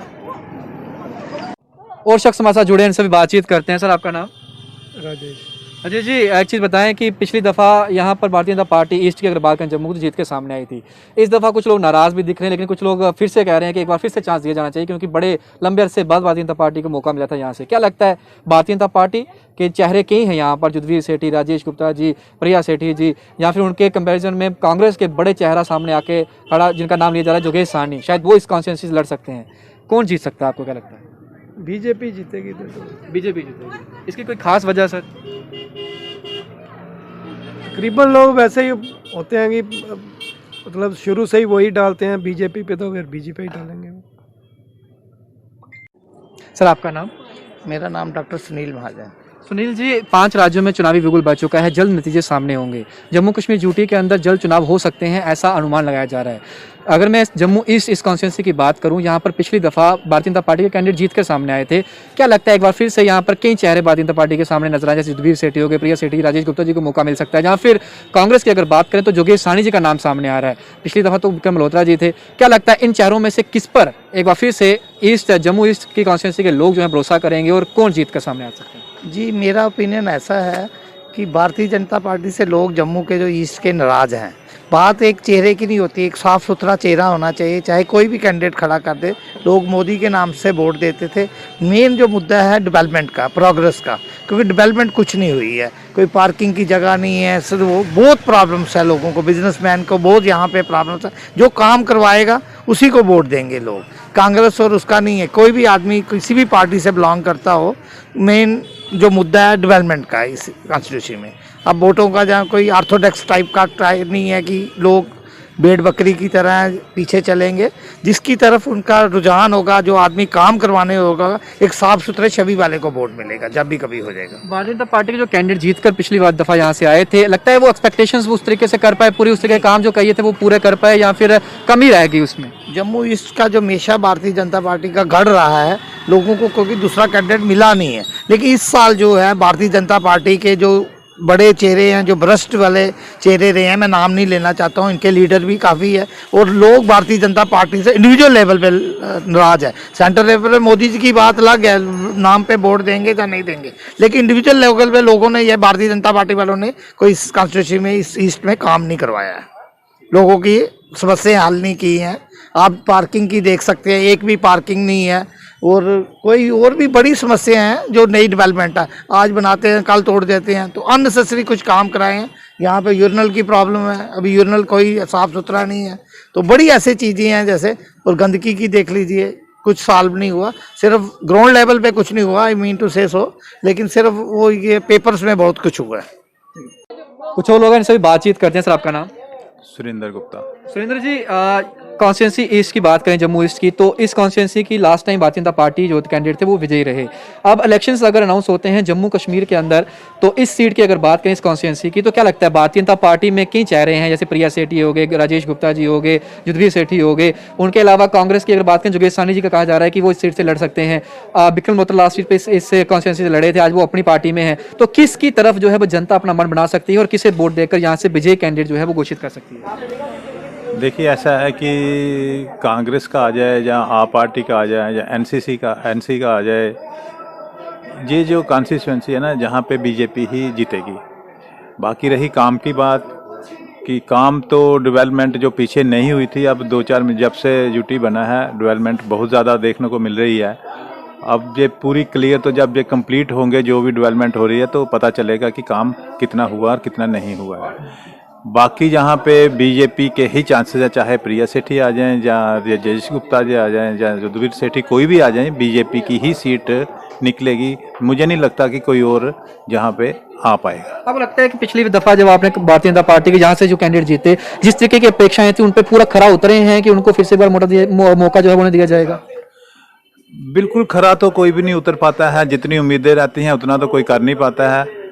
और शख्स हमारे साथ जुड़े हैं, इनसे भी बातचीत करते हैं। सर आपका नाम? राजेश। अजय जी, एक चीज़ बताएं कि पिछली दफ़ा यहाँ पर भारतीय जनता पार्टी ईस्ट की अगर बात करें जम्मू तो जीत के सामने आई थी। इस दफ़ा कुछ लोग नाराज़ भी दिख रहे हैं, लेकिन कुछ लोग फिर से कह रहे हैं कि एक बार फिर से चांस दिया जाना चाहिए, क्योंकि बड़े लंबे अरसे बाद भारतीय जनता पार्टी को मौका मिला था यहाँ से। क्या लगता है भारतीय जनता पार्टी के चेहरे कई हैं यहाँ पर, युद्धवीर सेठी, राजेश गुप्ता जी, प्रिया सेठी जी, या फिर उनके कंपेरिजन में कांग्रेस के बड़े चेहरा सामने आके खड़ा जिनका नाम लिया जा रहा है जोगेश सहनी, शायद वो इस कॉन्स्टिट्यूंसी से लड़ सकते हैं। कौन जीत सकता है आपको क्या लगता है? बीजेपी जीतेगी। बीजेपी जीतेगी। इसकी कोई खास वजह सर? तकरीबन लोग वैसे ही होते हैं कि मतलब शुरू से ही वही डालते हैं बीजेपी पे, तो फिर बीजेपी ही डालेंगे। सर आपका नाम? मेरा नाम डॉक्टर सुनील महाजन। सुनील जी, 5 राज्यों में चुनावी बिगुल बज चुका है, जल्द नतीजे सामने होंगे। जम्मू कश्मीर यूटी के अंदर जल्द चुनाव हो सकते हैं, ऐसा अनुमान लगाया जा रहा है। अगर मैं जम्मू ईस्ट इस कॉन्स्टिट्यूंसी की बात करूं, यहाँ पर पिछली दफ़ा भारतीय जनता पार्टी के कैंडिडेट जीत कर सामने आए थे। क्या लगता है एक बार फिर से यहाँ पर कई चेहरे भारतीय जनता पार्टी के सामने नजर आए, जैसे युद्धवीर सेठी हो गए, प्रिया सेठी, राजेश गुप्ता जी को मौका मिल सकता है। जहाँ फिर कांग्रेस की अगर बात करें तो जोगेश सहनी जी का नाम सामने आ रहा है। पिछली दफ़ा तो विक्रम मल्होत्रा जी थे। क्या लगता है इन चेहरों में से किस पर एक बार फिर से जम्मू ईस्ट की कॉन्स्टिट्यूंसी के लोग जो है भरोसा करेंगे और कौन जीत कर सामने आ सकते हैं? जी, मेरा ओपिनियन ऐसा है कि भारतीय जनता पार्टी से लोग जम्मू के जो ईस्ट के नाराज़ हैं। बात एक चेहरे की नहीं होती, एक साफ़ सुथरा चेहरा होना चाहिए, चाहे कोई भी कैंडिडेट खड़ा कर दे। लोग मोदी के नाम से वोट देते थे। मेन जो मुद्दा है डेवलपमेंट का, प्रोग्रेस का, क्योंकि डेवलपमेंट कुछ नहीं हुई है। कोई पार्किंग की जगह नहीं है, सिर्फ वो बहुत प्रॉब्लम्स है लोगों को, बिजनेसमैन को बहुत यहाँ पे प्रॉब्लम्स है। जो काम करवाएगा उसी को वोट देंगे लोग, कांग्रेस और उसका नहीं है। कोई भी आदमी किसी भी पार्टी से बिलोंग करता हो, मेन जो मुद्दा है डेवलपमेंट का इस कॉन्स्टिट्यूशन में। अब वोटों का जहाँ कोई ऑर्थोडॉक्स टाइप का ट्राई नहीं है कि लोग भेड़ बकरी की तरह पीछे चलेंगे। जिसकी तरफ उनका रुझान होगा, जो आदमी काम करवाने होगा, एक साफ सुथरे छवि वाले को वोट मिलेगा जब भी कभी हो जाएगा। भारतीय जनता पार्टी के जो कैंडिडेट जीतकर पिछली बार दफा यहाँ से आए थे, लगता है वो एक्सपेक्टेशंस उस तरीके से कर पाए, पूरी उस तरीके काम जो कहिए थे वो पूरे कर पाए, या फिर कमी रहेगी उसमें? जम्मू ईस्ट का जो हमेशा भारतीय जनता पार्टी का गढ़ रहा है लोगों को, क्योंकि दूसरा कैंडिडेट मिला नहीं है। लेकिन इस साल जो है भारतीय जनता पार्टी के जो बड़े चेहरे हैं, जो भ्रष्ट वाले चेहरे रहे हैं, मैं नाम नहीं लेना चाहता हूं, इनके लीडर भी काफ़ी है, और लोग भारतीय जनता पार्टी से इंडिविजुअल लेवल पे नाराज है। सेंट्रल लेवल पे मोदी जी की बात अलग है, नाम पे वोट देंगे या नहीं देंगे, लेकिन इंडिविजुअल लेवल पे लोगों ने, यह भारतीय जनता पार्टी वालों ने कोई इस कॉन्स्टिट्यूंसी में, इस ईस्ट में काम नहीं करवाया है। लोगों की समस्याएं हल नहीं की हैं। आप पार्किंग की देख सकते हैं, एक भी पार्किंग नहीं है। और कोई और भी बड़ी समस्या हैं जो नई डेवलपमेंट है, आज बनाते हैं कल तोड़ देते हैं, तो अननेसेसरी कुछ काम कराए हैं। यहाँ पे यूरिनल की प्रॉब्लम है, अभी यूरिनल कोई साफ़ सुथरा नहीं है, तो बड़ी ऐसी चीज़ें हैं जैसे, और गंदगी की देख लीजिए, कुछ सॉल्व नहीं हुआ, सिर्फ ग्राउंड लेवल पे कुछ नहीं हुआ, आई मीन टू से सो, लेकिन सिर्फ वो ये पेपर्स में बहुत कुछ हुआ है। कुछ और लोग हैं, इनसे भी बातचीत करते हैं। सर आपका नाम? सुरेंद्र गुप्ता। सुरेंद्र जी, कॉन्स्टिट्यूंसी ईस्ट की बात करें, जम्मू ईस्ट की, तो इस कॉन्स्टिट्यूंसी की last time Bharatiya Janata party जो कैंडिडेट थे वो विजयी रहे। अब इलेक्शंस अगर अनाउंस होते हैं जम्मू कश्मीर के अंदर, तो इस सीट की अगर बात करें इस कॉन्स्टिट्यूंसी की, तो क्या लगता है भारतीय जनता पार्टी में कई चेहरे हैं, जैसे प्रिया सेठी हो गए, राजेश गुप्ता जी हो गए, युद्धवीर सेठी हो गए, उनके अलावा कांग्रेस की अगर बात करें जोगेश सानी जी का कहा जा रहा है कि वो इस सीट से लड़ सकते हैं। बिक्रम मोहतर लास्ट सीट पर इस कॉन्स्टिट्यूंसी से लड़े थे, आज वो अपनी पार्टी में है, तो किसकी तरफ जो है वो जनता अपना मन बना सकती है और किसे वोट देकर यहाँ से विजयी कैंडिडेट जो है वो घोषित कर सकती है? देखिए, ऐसा है कि कांग्रेस का आ जाए या आप पार्टी का आ जाए या एनसी का आ जाए, ये जो कॉन्स्टिट्यूंसी है ना, जहाँ पे बीजेपी ही जीतेगी। बाकी रही काम की बात, कि काम तो डेवलपमेंट जो पीछे नहीं हुई थी, अब 2-4 में जब से यूटी बना है डेवलपमेंट बहुत ज़्यादा देखने को मिल रही है। अब ये पूरी क्लियर, तो जब ये कंप्लीट होंगे जो भी डेवलपमेंट हो रही है, तो पता चलेगा कि काम कितना हुआ और कितना नहीं हुआ है। बाकी जहाँ पे बीजेपी के ही चांसेस है, चाहे प्रिया सेठी आ जाएं या राजेश गुप्ता जी आ जाएं या युद्धवीर सेठी, कोई भी आ जाएं, बीजेपी की ही सीट निकलेगी। मुझे नहीं लगता कि कोई और जहाँ पे आ पाएगा। आपको लगता है कि पिछली दफा जब आपने भारतीय जनता पार्टी के जहाँ से जो कैंडिडेट जीते, जिस तरीके की अपेक्षाएं थी, उन पे पूरा खरा उतरे हैं कि उनको फिर से बार मौका जो है उन्हें दिया जाएगा? बिल्कुल खरा तो कोई भी नहीं उतर पाता है, जितनी उम्मीदें रहती हैं उतना तो कोई कर नहीं पाता है।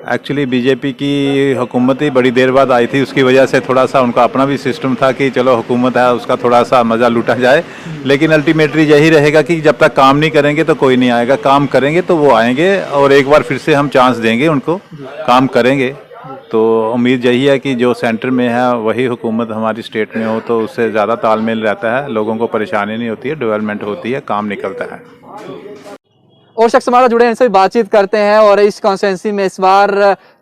एक्चुअली बीजेपी की हुकूमत ही बड़ी देर बाद आई थी, उसकी वजह से थोड़ा सा उनका अपना भी सिस्टम था कि चलो हुकूमत है, उसका थोड़ा सा मज़ा लूटा जाए। लेकिन अल्टीमेटली यही रहेगा कि जब तक काम नहीं करेंगे तो कोई नहीं आएगा, काम करेंगे तो वो आएंगे, और एक बार फिर से हम चांस देंगे उनको, काम करेंगे। तो उम्मीद यही है कि जो सेंटर में है वही हुकूमत हमारी स्टेट में हो, तो उससे ज़्यादा तालमेल रहता है, लोगों को परेशानी नहीं होती है, डेवलपमेंट होती है, काम निकलता है। और शख्स हमारा जुड़े हैं, इनसे बातचीत करते हैं। और इस कॉन्स्टिट्यूंसी में इस बार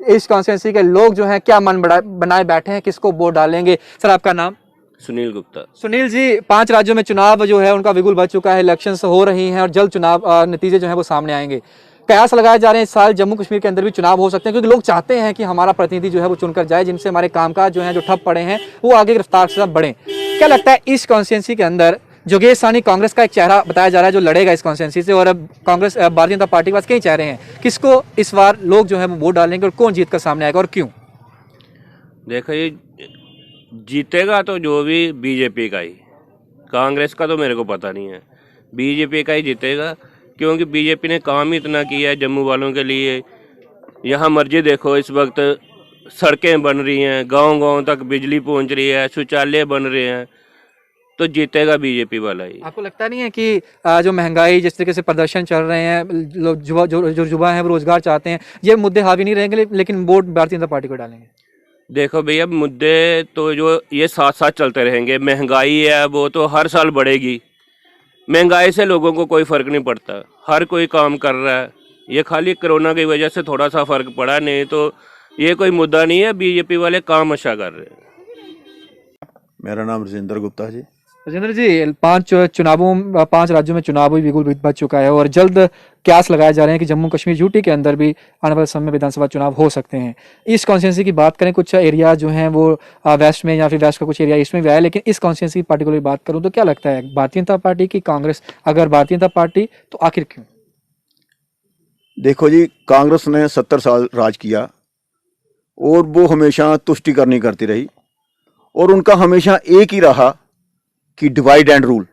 इस कॉन्स्टिट्यूंसी के लोग जो हैं क्या मन बनाए बैठे हैं, किसको वोट डालेंगे? सर आपका नाम? सुनील गुप्ता। सुनील जी, 5 राज्यों में चुनाव जो है उनका बिगुल बज चुका है, इलेक्शंस हो रही हैं और जल्द चुनाव नतीजे जो है वो सामने आएंगे। कयास लगाए जा रहे हैं इस साल जम्मू कश्मीर के अंदर भी चुनाव हो सकते हैं, क्योंकि लोग चाहते हैं कि हमारा प्रतिनिधि जो है वो चुनकर जाए, जिनसे हमारे कामकाज जो हैं जो ठप पड़े हैं वो आगे रफ्तार से बढ़े। क्या लगता है इस कॉन्स्टिट्यूंसी के अंदर जोगेश सानी कांग्रेस का एक चेहरा बताया जा रहा है जो लड़ेगा इस कॉन्स्टिट्यूंसी से, और अब कांग्रेस भारतीय जनता पार्टी के पास कई चेहरे हैं, किसको इस बार लोग जो है वो वोट डालेंगे और कौन जीत कर सामने आएगा और क्यों? देखो, ये जीतेगा तो जो भी बीजेपी का ही, कांग्रेस का तो मेरे को पता नहीं है, बीजेपी का ही जीतेगा, क्योंकि बीजेपी ने काम ही इतना किया है जम्मू वालों के लिए। यहाँ मर्जी देखो, इस वक्त सड़कें बन रही हैं, गांव-गांव तक बिजली पहुंच रही है, शौचालय बन रहे हैं, तो जीतेगा बीजेपी वाला ही। आपको लगता नहीं है कि जो महंगाई, जिस तरीके से प्रदर्शन चल रहे हैं, लोग जो युवा हैं वो रोजगार चाहते हैं, ये मुद्दे हावी नहीं रहेंगे, लेकिन वोट भारतीय जनता पार्टी को डालेंगे? देखो भैया, मुद्दे तो जो ये साथ साथ चलते रहेंगे। महंगाई है वो तो हर साल बढ़ेगी, महंगाई से लोगों को कोई फ़र्क नहीं पड़ता, हर कोई काम कर रहा है। ये खाली कोरोना की वजह से थोड़ा सा फ़र्क पड़ा, नहीं तो ये कोई मुद्दा नहीं है। बीजेपी वाले काम अच्छा कर रहे हैं। मेरा नाम राजेंद्र गुप्ता जी। राजेंद्र जी, 5 राज्यों में चुनाव भी बिगुल बज चुका है और जल्द क्यास लगाए जा रहे हैं कि जम्मू कश्मीर यूटी के अंदर भी आने वाले समय में विधानसभा चुनाव हो सकते हैं। इस कॉन्स्टिट्यूंसी की बात करें, कुछ एरिया जो हैं वो वेस्ट में या फिर वेस्ट का कुछ एरिया ईस्ट में भी आया, लेकिन इस कॉन्स्टिट्यूंसी की पार्टिकुलर बात करूं तो क्या लगता है, भारतीय जनता पार्टी की कांग्रेस? अगर भारतीय जनता पार्टी तो आखिर क्यों? देखो जी, कांग्रेस ने 70 साल राज किया और वो हमेशा तुष्टिकरनी करती रही, और उनका हमेशा एक ही रहा कि डिवाइड एंड रूल।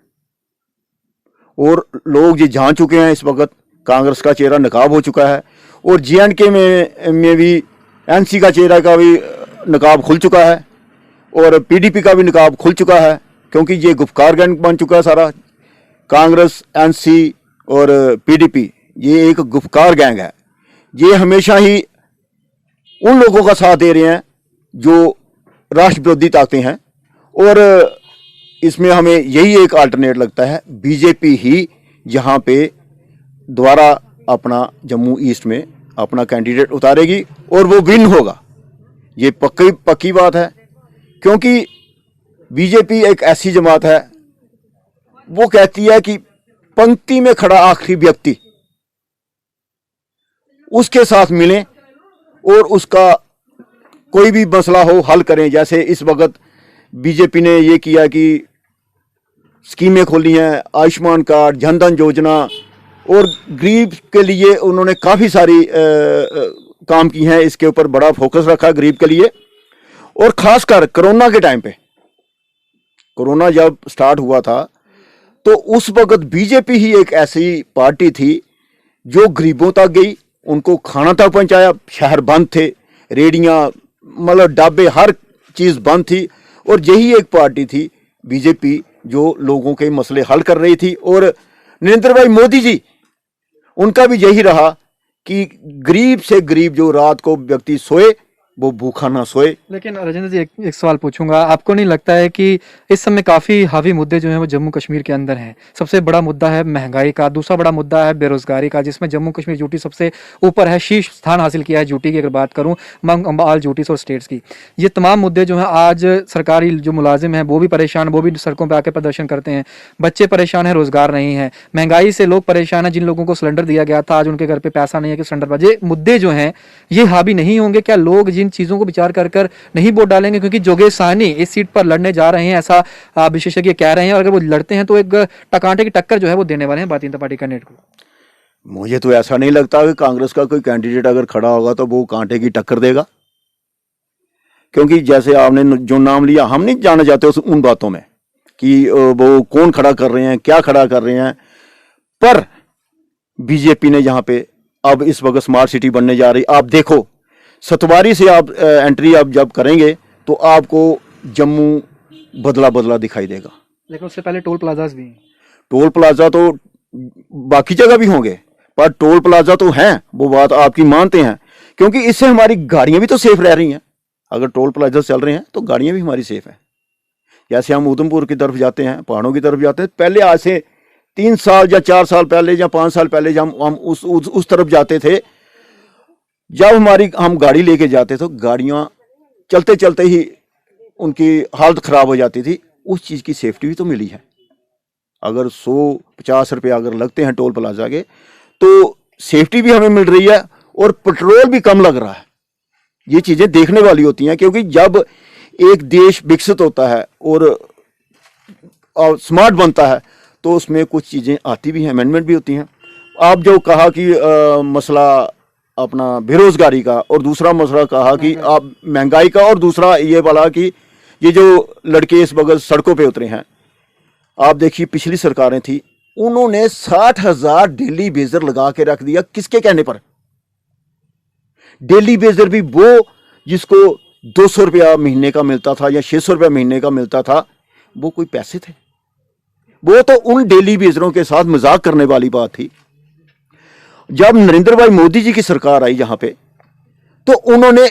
और लोग ये जान चुके हैं, इस वक्त कांग्रेस का चेहरा नकाब हो चुका है, और JNK में भी NC का चेहरा का भी नकाब खुल चुका है, और PDP का भी नकाब खुल चुका है, क्योंकि ये गुफकार गैंग बन चुका है सारा। कांग्रेस, NC और PDP ये एक गुफकार गैंग है। ये हमेशा ही उन लोगों का साथ दे रहे हैं जो राष्ट्र विरोधी ताकतें हैं, और इसमें हमें यही एक अल्टरनेट लगता है, बीजेपी ही यहाँ पे दोबारा अपना जम्मू ईस्ट में अपना कैंडिडेट उतारेगी और वो विन होगा। ये पक्की बात है, क्योंकि बीजेपी एक ऐसी जमात है, वो कहती है कि पंक्ति में खड़ा आखिरी व्यक्ति उसके साथ मिलें और उसका कोई भी मसला हो हल करें। जैसे इस वक्त बीजेपी ने ये किया कि स्कीमें खोली हैं, आयुष्मान कार्ड, जनधन योजना, और गरीब के लिए उन्होंने काफ़ी सारी काम की हैं। इसके ऊपर बड़ा फोकस रखा गरीब के लिए। और ख़ासकर कोरोना के टाइम पे, कोरोना जब स्टार्ट हुआ था तो उस वक्त बीजेपी ही एक ऐसी पार्टी थी जो गरीबों तक गई, उनको खाना तक पहुंचाया। शहर बंद थे, रेडियां, मतलब ढाबे, हर चीज़ बंद थी, और यही एक पार्टी थी बीजेपी जो लोगों के मसले हल कर रही थी। और नरेंद्र भाई मोदी जी, उनका भी यही रहा कि गरीब से गरीब जो रात को व्यक्ति सोए वो भूखा ना सोए। लेकिन राजेंद्र जी, एक सवाल पूछूंगा, आपको नहीं लगता है कि इस समय काफ़ी हावी मुद्दे जो हैं वो जम्मू कश्मीर के अंदर हैं? सबसे बड़ा मुद्दा है महंगाई का, दूसरा बड़ा मुद्दा है बेरोजगारी का, जिसमें जम्मू कश्मीर यूटी सबसे ऊपर है, शीर्ष स्थान हासिल किया है यूटी की अगर बात करूं, अमंग ऑल यूटीज और स्टेट्स की। ये तमाम मुद्दे जो हैं, आज सरकारी जो मुलाजिम हैं वो भी परेशान, वो भी सड़कों पर आके प्रदर्शन करते हैं, बच्चे परेशान हैं, रोजगार नहीं है, महंगाई से लोग परेशान हैं। जिन लोगों को सिलेंडर दिया गया था आज उनके घर पर पैसा नहीं है कि सिलेंडर पर। ये मुद्दे जो हैं ये हावी नहीं होंगे? क्या लोग जिन चीज़ों को विचार कर नहीं वोट डालेंगे? क्योंकि जोगेश साहनी इस सीट पर लड़ने जा रहे हैं, ऐसा विशेषज्ञ कह रहे हैं, और अगर वो लड़ते हैं तो एक टकाटे की टक्कर जो है वो देने वाले हैं भारतीय जनता पार्टी कैंडिडेट को। मुझे तो ऐसा नहीं लगता कि कांग्रेस का कोई कैंडिडेट अगर खड़ा होगा तो वो कांटे की टक्कर देगा, क्योंकि जैसे आपने जो नाम लिया, हम नहीं जाना चाहते उन बातों में कि वो कौन खड़ा कर रहे हैं, क्या खड़ा कर रहे हैं। पर बीजेपी ने यहाँ पे अब इस वक्त स्मार्ट सिटी बनने जा रही, आप देखो सतवारी से आप एंट्री आप जब करेंगे तो आपको जम्मू बदला बदला दिखाई देगा। लेकिन उससे पहले टोल प्लाजाज भी हैं। टोल प्लाजा तो बाकी जगह भी होंगे, पर टोल प्लाजा तो हैं, वो बात आपकी मानते हैं, क्योंकि इससे हमारी गाड़ियां भी तो सेफ रह रही हैं। अगर टोल प्लाजा चल रहे हैं तो गाड़ियां भी हमारी सेफ हैं। जैसे हम उधमपुर की तरफ जाते हैं, पहाड़ों की तरफ जाते हैं, पहले आज से 3 साल या 4 साल पहले या 5 साल पहले जब हम उस तरफ जाते थे, जब हम गाड़ी लेके जाते तो गाड़ियां चलते चलते ही उनकी हालत ख़राब हो जाती थी। उस चीज़ की सेफ्टी भी तो मिली है। अगर 150 रुपये अगर लगते हैं टोल प्लाजा के तो सेफ्टी भी हमें मिल रही है और पेट्रोल भी कम लग रहा है। ये चीज़ें देखने वाली होती हैं, क्योंकि जब एक देश विकसित होता है और स्मार्ट बनता है तो उसमें कुछ चीज़ें आती भी हैं, अमेंडमेंट भी होती हैं। आप जो कहा कि मसला अपना बेरोजगारी का, और दूसरा मसला कहा कि आप महंगाई का, और दूसरा ये वाला कि ये जो लड़के इस वक्त सड़कों पे उतरे हैं, आप देखिए पिछली सरकारें थी, उन्होंने 60,000 डेली बेजर लगा के रख दिया। किसके कहने पर? डेली बेजर भी वो जिसको 200 रुपया महीने का मिलता था या 600 रुपया महीने का मिलता था, वो कोई पैसे थे? वो तो उन डेली बेजरों के साथ मजाक करने वाली बात थी। जब नरेंद्र भाई मोदी जी की सरकार आई यहाँ पे तो उन्होंने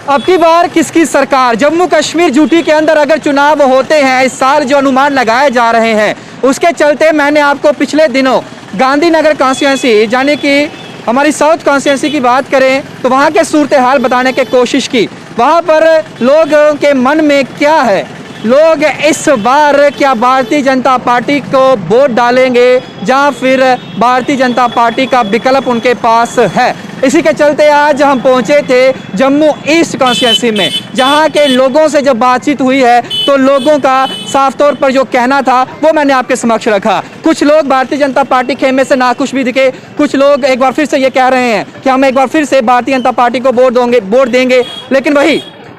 अब की बार किसकी सरकार? जम्मू कश्मीर यूटी के अंदर अगर चुनाव होते हैं इस साल, जो अनुमान लगाए जा रहे हैं उसके चलते मैंने आपको पिछले दिनों गांधीनगर कॉन्स्टिट्यूंसी यानी कि हमारी साउथ कॉन्स्टिट्यूंसी की बात करें तो वहाँ के सूरत हाल बताने की कोशिश की। वहाँ पर लोगों के मन में क्या है, लोग इस बार क्या भारतीय जनता पार्टी को वोट डालेंगे या फिर भारतीय जनता पार्टी का विकल्प उनके पास है? इसी के चलते आज हम पहुंचे थे जम्मू ईस्ट कॉन्स्टिट्यूंसी में, जहां के लोगों से जब बातचीत हुई है तो लोगों का साफ तौर पर जो कहना था वो मैंने आपके समक्ष रखा। कुछ लोग भारतीय जनता पार्टी खेमे से नाखुश भी दिखे, कुछ लोग एक बार फिर से ये कह रहे हैं कि हम एक बार फिर से भारतीय जनता पार्टी को वोट देंगे।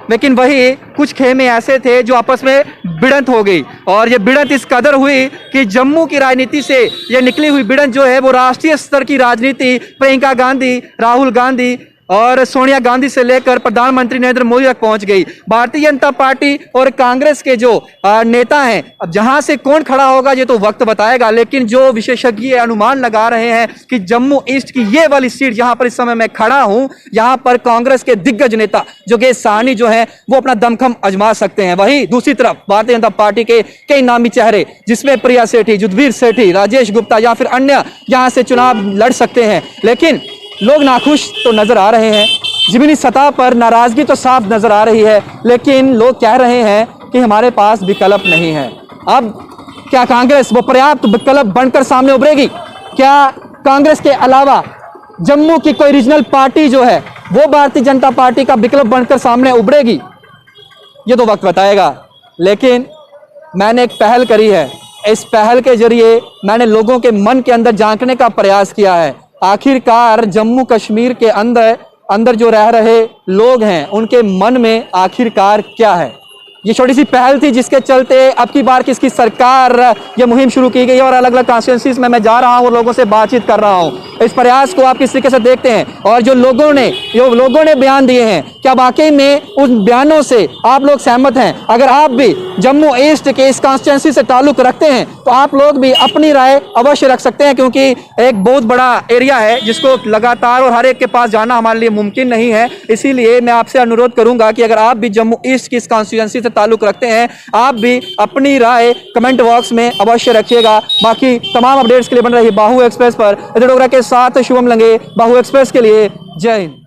लेकिन वही कुछ खेमे ऐसे थे जो आपस में भिड़ंत हो गई, और ये भिड़ंत इस कदर हुई कि जम्मू की राजनीति से ये निकली हुई भिड़ंत जो है वो राष्ट्रीय स्तर की राजनीति, प्रियंका गांधी, राहुल गांधी और सोनिया गांधी से लेकर प्रधानमंत्री नरेंद्र मोदी तक पहुंच गई। भारतीय जनता पार्टी और कांग्रेस के जो नेता हैं, अब जहां से कौन खड़ा होगा ये तो वक्त बताएगा, लेकिन जो विशेषज्ञ अनुमान लगा रहे हैं कि जम्मू ईस्ट की ये वाली सीट जहां पर इस समय मैं खड़ा हूं, यहां पर कांग्रेस के दिग्गज नेता जोगेश साहनी जो है वो अपना दमखम आजमा सकते हैं। वहीं दूसरी तरफ भारतीय जनता पार्टी के कई नामी चेहरे, जिसमें प्रिया सेठी, युद्धवीर सेठी, राजेश गुप्ता या फिर अन्य यहां से चुनाव लड़ सकते हैं। लेकिन लोग नाखुश तो नजर आ रहे हैं, ज़मीनी सतह पर नाराजगी तो साफ नजर आ रही है, लेकिन लोग कह रहे हैं कि हमारे पास विकल्प नहीं है। अब क्या कांग्रेस वो पर्याप्त विकल्प बनकर सामने उभरेगी? क्या कांग्रेस के अलावा जम्मू की कोई रीजनल पार्टी जो है वो भारतीय जनता पार्टी का विकल्प बनकर सामने उभरेगी? ये तो वक्त बताएगा। लेकिन मैंने एक पहल करी है, इस पहल के जरिए मैंने लोगों के मन के अंदर झांकने का प्रयास किया है। आखिरकार जम्मू कश्मीर के अंदर जो रह रहे लोग हैं उनके मन में आखिरकार क्या है। ये छोटी सी पहल थी जिसके चलते अब की बार किसकी सरकार ये मुहिम शुरू की गई और अलग अलग कॉन्स्टिट्यूंसीज में मैं जा रहा हूँ और लोगों से बातचीत कर रहा हूँ। इस प्रयास को आप किस तरीके से देखते हैं और जो लोगों ने बयान दिए हैं, क्या वाकई में उन बयानों से आप लोग सहमत हैं? अगर आप भी जम्मू ईस्ट के इस कॉन्स्टिट्यूंसी से ताल्लुक रखते हैं तो आप लोग भी अपनी राय अवश्य रख सकते हैं, क्योंकि एक बहुत बड़ा एरिया है जिसको लगातार और हर एक के पास जाना हमारे लिए मुमकिन नहीं है। इसीलिए मैं आपसे अनुरोध करूंगा कि अगर आप भी जम्मू ईस्ट की इस कॉन्स्टिट्यूंसी से ताल्लुक रखते हैं, आप भी अपनी राय कमेंट बॉक्स में अवश्य रखिएगा। बाकी तमाम अपडेट्स के लिए बन रही बाहू एक्सप्रेस पर डोगरा के साथ शुभम लंगे, बाहू एक्सप्रेस के लिए जय हिंद।